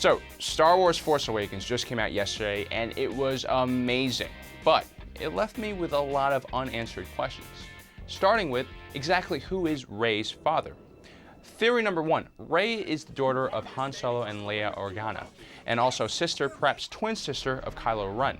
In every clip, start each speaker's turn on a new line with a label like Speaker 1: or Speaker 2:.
Speaker 1: So, Star Wars Force Awakens just came out yesterday, and it was amazing, but it left me with a lot of unanswered questions. Starting with, exactly who is Rey's father? Theory number one, Rey is the daughter of Han Solo and Leia Organa, and also sister, perhaps twin sister, of Kylo Ren.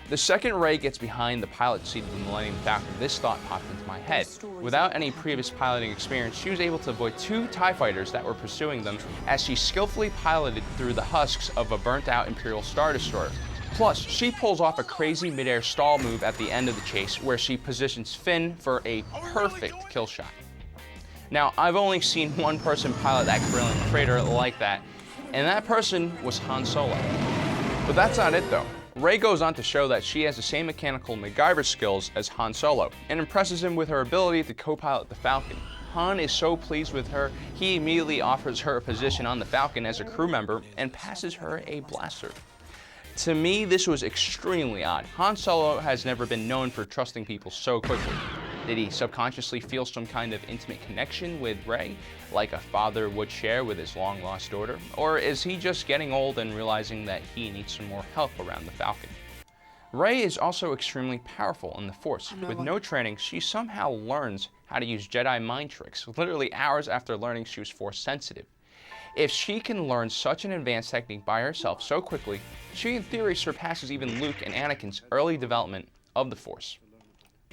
Speaker 1: The second Rey gets behind the pilot seat of the Millennium Falcon, this thought popped into my head. Without any previous piloting experience, she was able to avoid 2 TIE fighters that were pursuing them as she skillfully piloted through the husks of a burnt-out Imperial Star Destroyer. Plus, she pulls off a crazy mid-air stall move at the end of the chase where she positions Finn for a perfect kill shot. Now, I've only seen one person pilot that brilliant freighter like that, and that person was Han Solo. But that's not it though. Rey goes on to show that she has the same mechanical MacGyver skills as Han Solo, and impresses him with her ability to co-pilot the Falcon. Han is so pleased with her, he immediately offers her a position on the Falcon as a crew member and passes her a blaster. To me, this was extremely odd. Han Solo has never been known for trusting people so quickly. Did he subconsciously feel some kind of intimate connection with Rey, like a father would share with his long-lost daughter? Or is he just getting old and realizing that he needs some more help around the Falcon? Rey is also extremely powerful in the Force. With no training, she somehow learns how to use Jedi mind tricks, literally hours after learning she was Force sensitive. If she can learn such an advanced technique by herself so quickly, she in theory surpasses even Luke and Anakin's early development of the Force.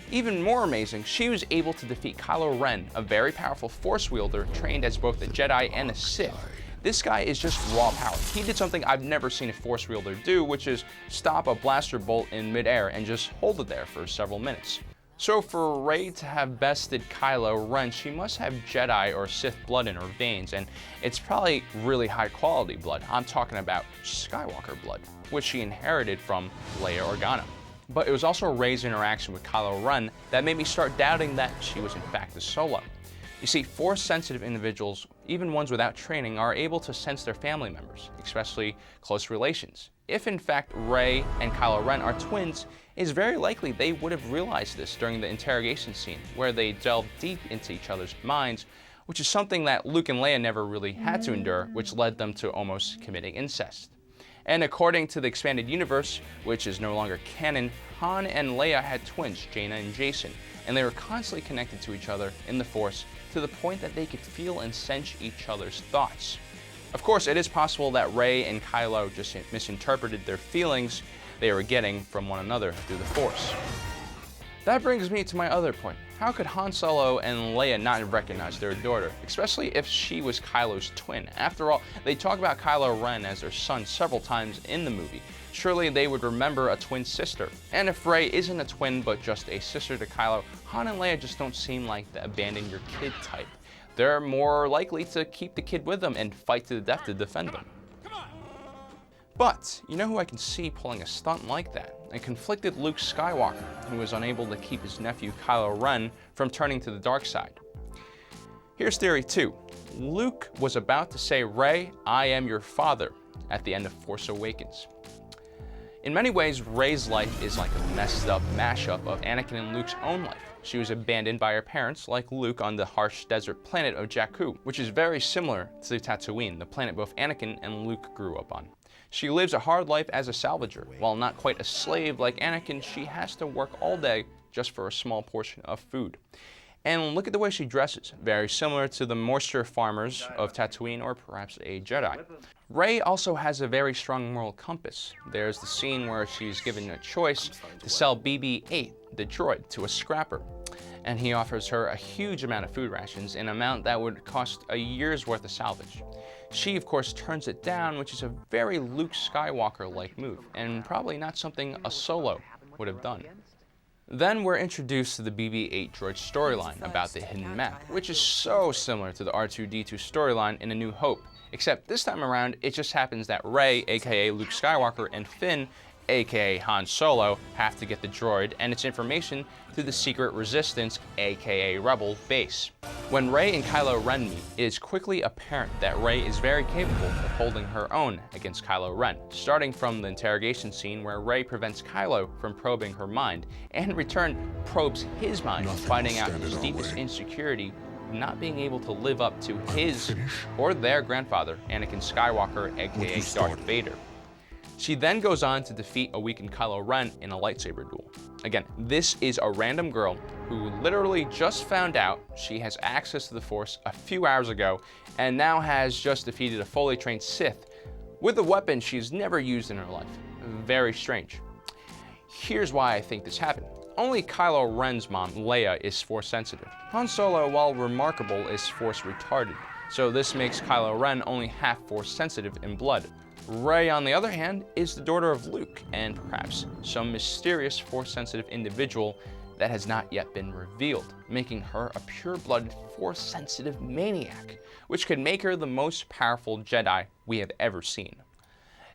Speaker 1: Even more amazing, she was able to defeat Kylo Ren, a very powerful Force wielder trained as both a Jedi and a Sith. This guy is just raw power. He did something I've never seen a Force wielder do, which is stop a blaster bolt in midair and just hold it there for several minutes. So for Rey to have bested Kylo Ren, she must have Jedi or Sith blood in her veins, and it's probably really high quality blood. I'm talking about Skywalker blood, which she inherited from Leia Organa. But it was also Rey's interaction with Kylo Ren that made me start doubting that she was in fact a Solo. You see, Force-sensitive individuals, even ones without training, are able to sense their family members, especially close relations. If in fact Rey and Kylo Ren are twins, it is very likely they would have realized this during the interrogation scene, where they delved deep into each other's minds, which is something that Luke and Leia never really had to endure, which led them to almost committing incest. And according to the expanded universe, which is no longer canon, Han and Leia had twins, Jaina and Jacen, and they were constantly connected to each other in the Force to the point that they could feel and sense each other's thoughts. Of course, it is possible that Rey and Kylo just misinterpreted their feelings they were getting from one another through the Force. That brings me to my other point. How could Han Solo and Leia not have recognized their daughter, especially if she was Kylo's twin? After all, they talk about Kylo Ren as their son several times in the movie. Surely they would remember a twin sister. And if Rey isn't a twin but just a sister to Kylo, Han and Leia just don't seem like the abandon your kid type. They're more likely to keep the kid with them and fight to the death to defend them. But, you know who I can see pulling a stunt like that? A conflicted Luke Skywalker, who was unable to keep his nephew Kylo Ren from turning to the dark side. Here's theory 2. Luke was about to say, "Rey, I am your father," at the end of Force Awakens. In many ways, Rey's life is like a messed up mashup of Anakin and Luke's own life. She was abandoned by her parents, like Luke, on the harsh desert planet of Jakku, which is very similar to Tatooine, the planet both Anakin and Luke grew up on. She lives a hard life as a salvager. While not quite a slave like Anakin, she has to work all day just for a small portion of food. And look at the way she dresses, very similar to the moisture farmers of Tatooine or perhaps a Jedi. Rey also has a very strong moral compass. There's the scene where she's given a choice to sell BB-8, the droid, to a scrapper. And he offers her a huge amount of food rations, an amount that would cost a year's worth of salvage. She, of course, turns it down, which is a very Luke Skywalker-like move, and probably not something a Solo would have done. Then we're introduced to the BB-8 droid storyline about the hidden map, which is so similar to the R2-D2 storyline in A New Hope, except this time around it just happens that Rey, aka Luke Skywalker, and Finn, aka Han Solo, have to get the droid and its information to the secret Resistance, aka Rebel, base. When Rey and Kylo Ren meet, it is quickly apparent that Rey is very capable of holding her own against Kylo Ren, starting from the interrogation scene where Rey prevents Kylo from probing her mind, and in return probes his mind, finding out his deepest insecurity not being able to live up to his or their grandfather, Anakin Skywalker, aka Darth Vader. She then goes on to defeat a weakened Kylo Ren in a lightsaber duel. Again, this is a random girl who literally just found out she has access to the Force a few hours ago and now has just defeated a fully trained Sith with a weapon she's never used in her life. Very strange. Here's why I think this happened. Only Kylo Ren's mom, Leia, is Force sensitive. Han Solo, while remarkable, is Force retarded, so this makes Kylo Ren only half Force sensitive in blood. Rey, on the other hand, is the daughter of Luke, and perhaps some mysterious Force-sensitive individual that has not yet been revealed, making her a pure-blooded Force-sensitive maniac, which could make her the most powerful Jedi we have ever seen.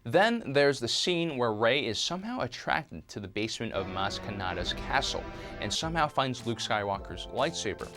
Speaker 1: Then there's the scene where Rey is somehow attracted to the basement of Maz Kanata's castle, and somehow finds Luke Skywalker's lightsaber.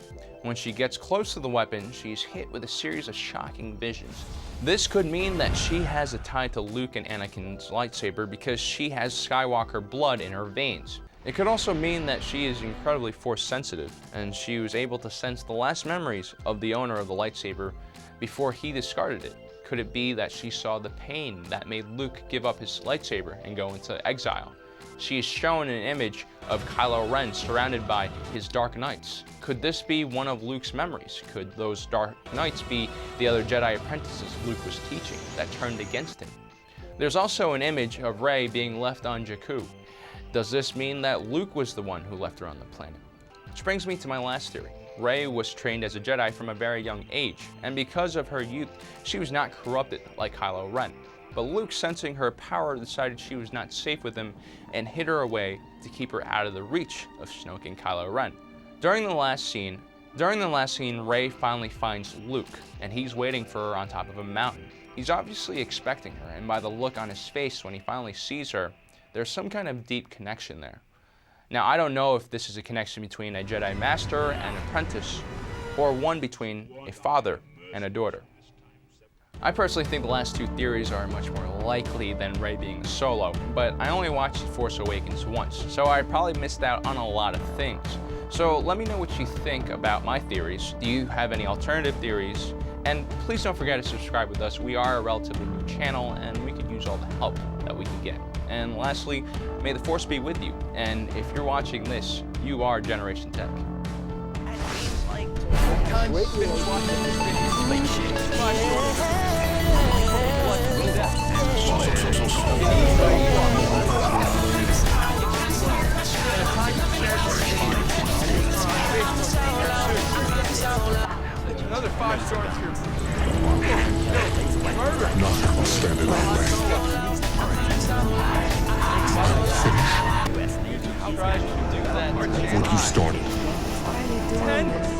Speaker 1: When she gets close to the weapon, she's hit with a series of shocking visions. This could mean that she has a tie to Luke and Anakin's lightsaber because she has Skywalker blood in her veins. It could also mean that she is incredibly Force sensitive, and she was able to sense the last memories of the owner of the lightsaber before he discarded it. Could it be that she saw the pain that made Luke give up his lightsaber and go into exile? She is shown an image of Kylo Ren surrounded by his Dark Knights. Could this be one of Luke's memories? Could those Dark Knights be the other Jedi apprentices Luke was teaching that turned against him? There's also an image of Rey being left on Jakku. Does this mean that Luke was the one who left her on the planet? Which brings me to my last theory. Rey was trained as a Jedi from a very young age, and because of her youth, she was not corrupted like Kylo Ren. But Luke, sensing her power, decided she was not safe with him and hid her away to keep her out of the reach of Snoke and Kylo Ren. During the last scene, Rey finally finds Luke, and he's waiting for her on top of a mountain. He's obviously expecting her, and by the look on his face when he finally sees her, there's some kind of deep connection there. Now, I don't know if this is a connection between a Jedi Master and apprentice, or one between a father and a daughter. I personally think the last two theories are much more likely than Rey being a Solo, but I only watched The Force Awakens once, so I probably missed out on a lot of things. So let me know what you think about my theories. Do you have any alternative theories? And please don't forget to subscribe with us. We are a relatively new channel, and we could use all the help that we can get. And lastly, may the Force be with you. And if you're watching this, you are Generation Tech.
Speaker 2: Another 5 stars here. Nothing will stand in our way. What you started.
Speaker 3: 10